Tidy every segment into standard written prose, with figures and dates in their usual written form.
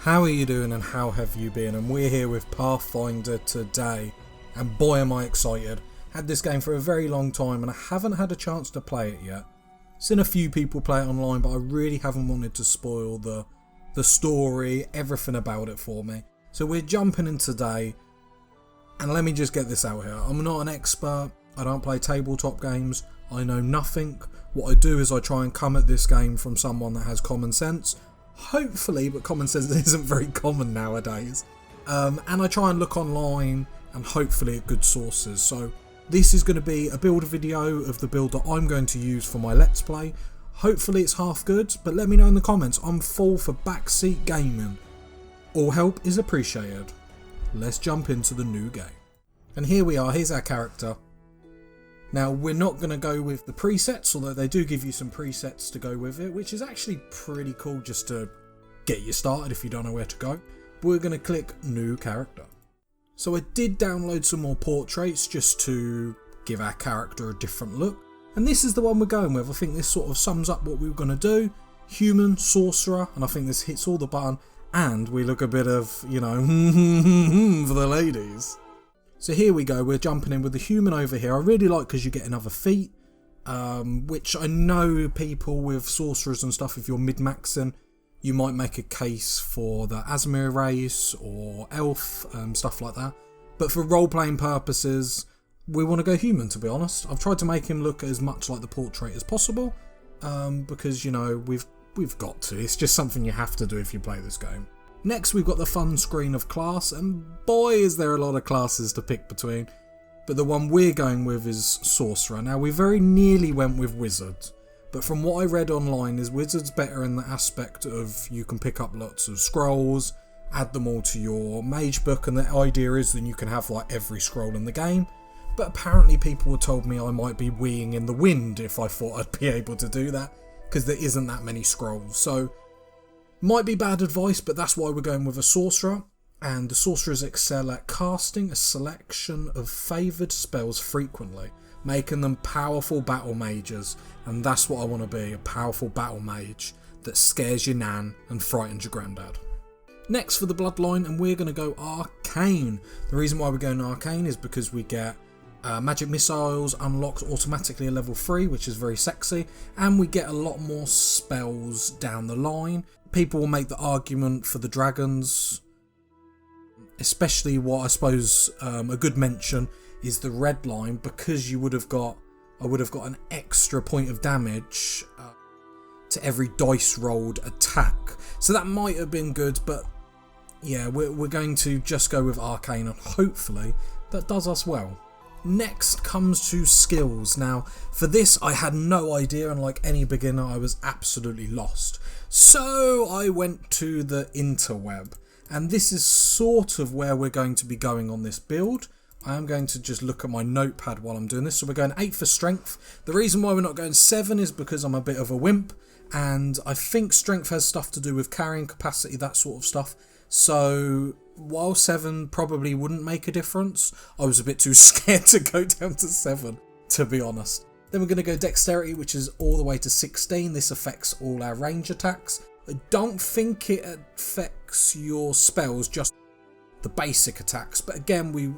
How are you doing and how have you been? And we're here with Pathfinder today, and boy am I excited. Had this game for a very long time and I haven't had a chance to play it yet. Seen a few people play it online, but I really haven't wanted to spoil the story, everything about it for me. So we're jumping in today, and let me just get this out here. I'm not an expert, I don't play tabletop games, I know nothing. What I do is I try and come at this game from someone that has common sense. Hopefully, but common sense isn't very common nowadays. And I try and look online and hopefully at good sources. So this is going to be a build video of the build that I'm going to use for my Let's Play. Hopefully it's half good, but let me know in the comments. I'm full for backseat gaming. All help is appreciated. Let's jump into the new game. And here we are, here's our character. Now we're not going to go with the presets, although they do give you some presets to go with it, which is actually pretty cool just to get you started if you don't know where to go. We're going to click new character. So I did download some more portraits just to give our character a different look. And this is the one we're going with. I think this sort of sums up what we were going to do. Human, sorcerer, and I think this hits all the button. And we look a bit of, you know, for the ladies. So here we go, we're jumping in with the human over here. I really like because you get another feat, which I know people with sorcerers and stuff, if you're mid-maxing, you might make a case for the Asmir race or elf, stuff like that. But for role-playing purposes, we want to go human, to be honest. I've tried to make him look as much like the portrait as possible, because, you know, we've got to. It's just something you have to do if you play this game. Next we've got the fun screen of class, and boy is there a lot of classes to pick between, but the one we're going with is Sorcerer. Now we very nearly went with Wizard, but from what I read online is Wizard's better in the aspect of you can pick up lots of scrolls, add them all to your mage book, and the idea is then you can have like every scroll in the game, but apparently people had told me I might be weeing in the wind if I thought I'd be able to do that, because there isn't that many scrolls. So might be bad advice, but that's why we're going with a sorcerer. And the sorcerers excel at casting a selection of favoured spells frequently, making them powerful battle mages. And that's what I want to be, a powerful battle mage that scares your nan and frightens your granddad. Next for the bloodline, and we're going to go Arcane. The reason why we're going Arcane is because we get magic missiles unlocked automatically at level 3, which is very sexy, and we get a lot more spells down the line. People will make the argument for the dragons, especially what I suppose a good mention is the red line, because I would have got an extra point of damage to every dice rolled attack. So that might have been good, but yeah, we're going to just go with Arcane, and hopefully that does us well. Next comes to skills. Now for this I had no idea, and like any beginner I was absolutely lost. So I went to the interweb, and this is sort of where we're going to be going on this build. I am going to just look at my notepad while I'm doing this. So we're going 8 for strength. The reason why we're not going 7 is because I'm a bit of a wimp, and I think strength has stuff to do with carrying capacity, that sort of stuff. So while 7 probably wouldn't make a difference, I was a bit too scared to go down to 7, to be honest. Then we're going to go dexterity, which is all the way to 16. This affects all our range attacks. I don't think it affects your spells, just the basic attacks. But again, we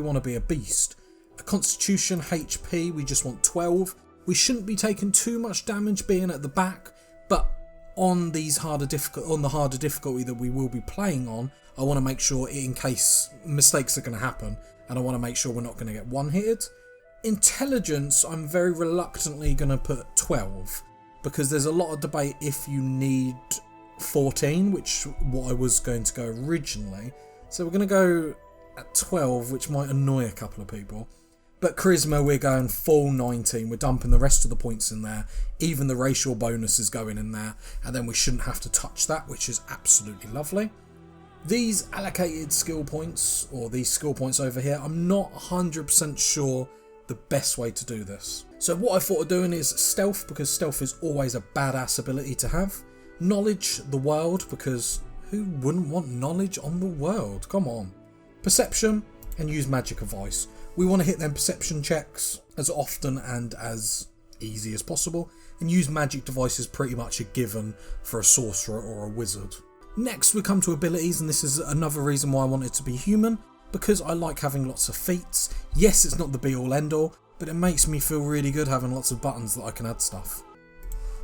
want to be a beast. A constitution HP, we just want 12. We shouldn't be taking too much damage being at the back, but on the harder difficulty that we will be playing on, I want to make sure in case mistakes are going to happen, and I want to make sure we're not going to get one-hitted. Intelligence, I'm very reluctantly going to put 12, because there's a lot of debate if you need 14, which what I was going to go originally. So we're going to go at 12, which might annoy a couple of people. But charisma, we're going full 19. We're dumping the rest of the points in there. Even the racial bonus is going in there. And then we shouldn't have to touch that, which is absolutely lovely. These allocated skill points, or these skill points over here, I'm not 100% sure the best way to do this. So what I thought of doing is stealth, because stealth is always a badass ability to have. Knowledge the world, because who wouldn't want knowledge on the world? Come on. Perception, and use magic advice. We want to hit them perception checks as often and as easy as possible, and use magic devices pretty much a given for a sorcerer or a wizard. Next we come to abilities, and this is another reason why I want it to be human, because I like having lots of feats. Yes, it's not the be all end all, but it makes me feel really good having lots of buttons that I can add stuff.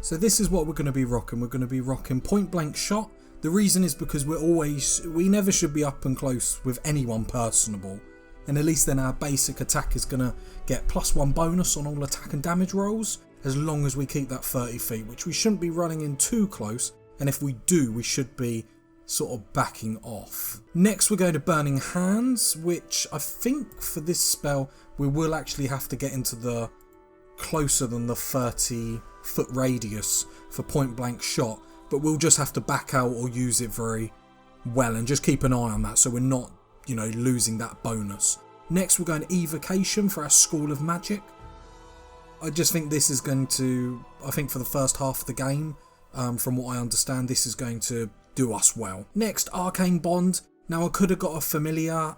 So this is what we're going to be rocking. We're going to be rocking point blank shot. The reason is because we never should be up and close with anyone personable, and at least then our basic attack is going to get +1 bonus on all attack and damage rolls, as long as we keep that 30 feet, which we shouldn't be running in too close, and if we do, we should be sort of backing off. Next we're going to Burning Hands, which I think for this spell we will actually have to get into the closer than the 30 foot radius for point blank shot, but we'll just have to back out or use it very well and just keep an eye on that so we're not, you know, losing that bonus. Next we're going to Evocation for our School of Magic. I just think this is going to, I think for the first half of the game, from what I understand, this is going to do us well. Next, Arcane Bond. Now I could have got a familiar,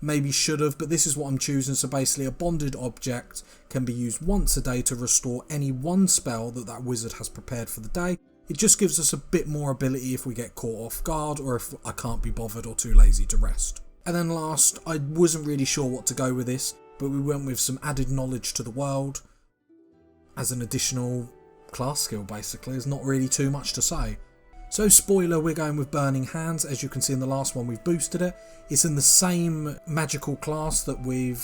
maybe should have, but this is what I'm choosing. So basically a bonded object can be used once a day to restore any one spell that wizard has prepared for the day. It just gives us a bit more ability if we get caught off guard or if I can't be bothered or too lazy to rest. And then last, I wasn't really sure what to go with this, but we went with some added knowledge to the world as an additional class skill. Basically, there's not really too much to say. So spoiler, we're going with Burning Hands. As you can see in the last one, we've boosted it. It's in the same magical class that we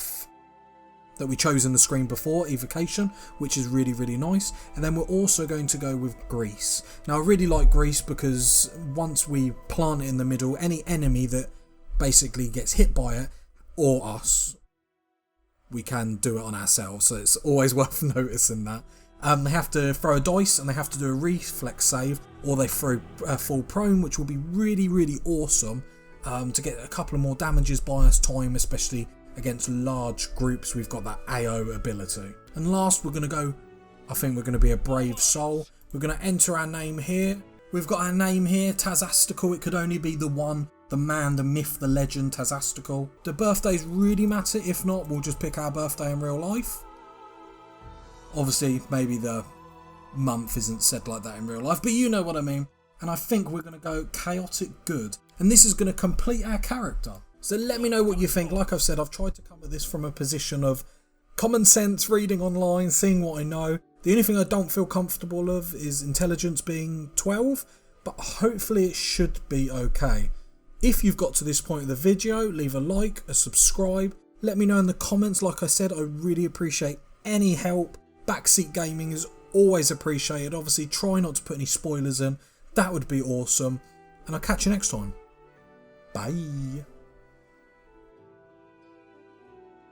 chose in the screen before, Evocation, which is really, really nice. And then we're also going to go with Grease. Now I really like Grease because once we plant it in the middle, any enemy that basically gets hit by it, or us, we can do it on ourselves. So it's always worth noticing that. They have to throw a dice and they have to do a reflex save, or they fall prone, which will be really, really awesome to get a couple of more damages by us time, especially against large groups. We've got that AO ability. And last, we're going to go, I think we're going to be a Brave Soul. We're going to enter our name here. We've got our name here, Tazastical. It could only be the one, the man, the myth, the legend, Tazastical. Do birthdays really matter? If not, we'll just pick our birthday in real life. Obviously, maybe the month isn't said like that in real life, but you know what I mean. And I think we're going to go Chaotic Good. And this is going to complete our character. So let me know what you think. Like I've said, I've tried to come at this from a position of common sense, reading online, seeing what I know. The only thing I don't feel comfortable of is intelligence being 12, but hopefully it should be okay. If you've got to this point of the video, leave a like, a subscribe. Let me know in the comments. Like I said, I really appreciate any help. Backseat gaming is always appreciated. Obviously, try not to put any spoilers in. That would be awesome. And I'll catch you next time. Bye.